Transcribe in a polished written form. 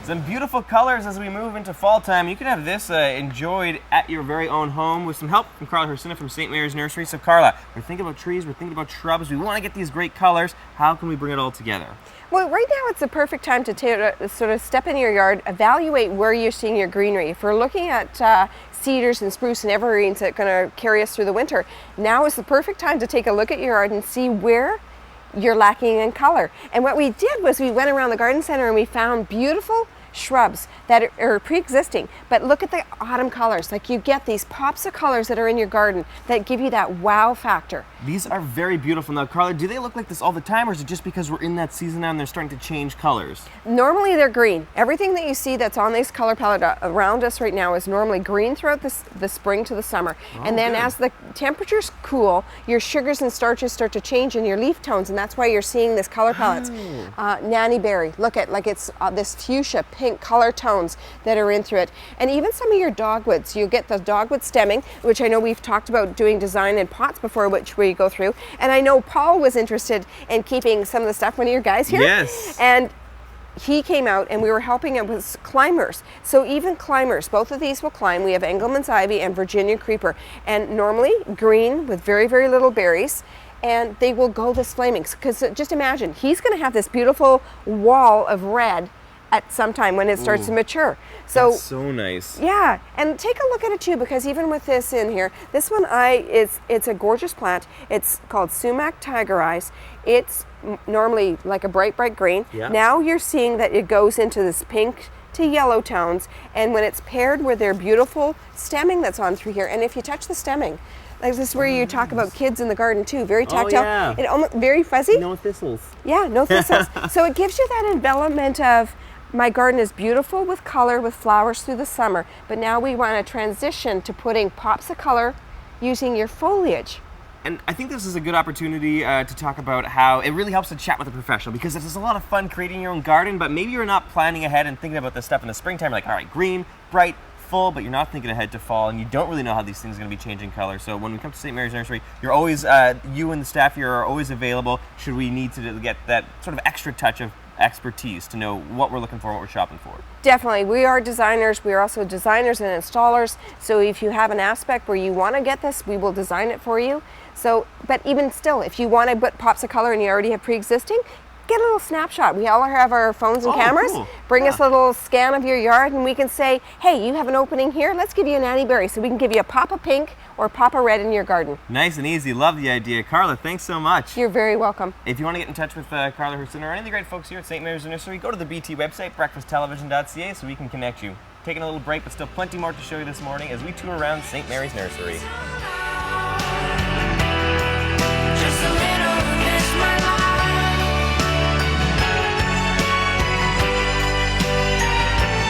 Some beautiful colors as we move into fall time. You can have this enjoyed at your very own home with some help from Carla Hersina from St. Mary's Nursery. So Carla, we're thinking about trees, we're thinking about shrubs, we want to get these great colors. How can we bring it all together? Well, right now it's the perfect time to sort of step in your yard, evaluate where you're seeing your greenery. If we're looking at cedars and spruce and evergreens that are going to carry us through the winter, now is the perfect time to take a look at your yard and see where you're lacking in color. And what we did was we went around the garden center and we found beautiful shrubs that are pre-existing, but look at the autumn colors. Like, you get these pops of colors that are in your garden that give you that wow factor. These are very beautiful. Now, Carla, do they look like this all the time, or is it just because we're in that season now and they're starting to change colors? Normally they're green. Everything that you see that's on this color palette around us right now is normally green throughout the spring to the summer. And then as the temperatures cool, your sugars and starches start to change in your leaf tones, and that's why you're seeing this color palettes. Nanny berry, look at, like, it's this fuchsia pink color tones that are in through it. And even some of your dogwoods, you get the dogwood stemming, which I know we've talked about doing design in pots before, which we go through. And I know Paul was interested in keeping some of the stuff, one of your guys here. Yes. And he came out and we were helping him with climbers. So even climbers, both of these will climb. We have Engelmann's ivy and Virginia creeper. And normally green with very, very little berries. And they will go this flaming. Because just imagine, he's going to have this beautiful wall of red at some time when it starts to mature. So that's so nice. Yeah, and take a look at it too, because even with this in here, this one it's a gorgeous plant. It's called sumac tiger eyes. It's normally like a bright, bright green. Yeah. Now you're seeing that it goes into this pink to yellow tones, and when it's paired with their beautiful stemming that's on through here, and if you touch the stemming, like this is where you talk about kids in the garden too, very tactile. Oh, yeah. It almost very fuzzy. No thistles. Yeah, no thistles. So it gives you that envelopment of, my garden is beautiful with color, with flowers through the summer, but now we want to transition to putting pops of color using your foliage. And I think this is a good opportunity to talk about how it really helps to chat with a professional, because this is a lot of fun creating your own garden, but maybe you're not planning ahead and thinking about this stuff in the springtime. You're like, all right, green, bright, full, but you're not thinking ahead to fall, and you don't really know how these things are going to be changing color. So when we come to St. Mary's Nursery, you're always, you and the staff here are always available should we need to get that sort of extra touch of expertise to know what we're looking for, what we're shopping for. Definitely. We are designers. We are also designers and installers. So if you have an aspect where you want to get this, we will design it for you. So, but even still, if you want to put pops of color and you already have pre-existing, get a little snapshot. We all have our phones and cameras. Cool. Bring us a little scan of your yard and we can say, hey, you have an opening here. Let's give you a nanny berry. So we can give you a pop of pink or a pop of red in your garden. Nice and easy. Love the idea. Carla, thanks so much. You're very welcome. If you want to get in touch with Carla Hersina or any of the great folks here at St. Mary's Nursery, go to the BT website, breakfasttelevision.ca, so we can connect you. Taking a little break, but still plenty more to show you this morning as we tour around St. Mary's Nursery.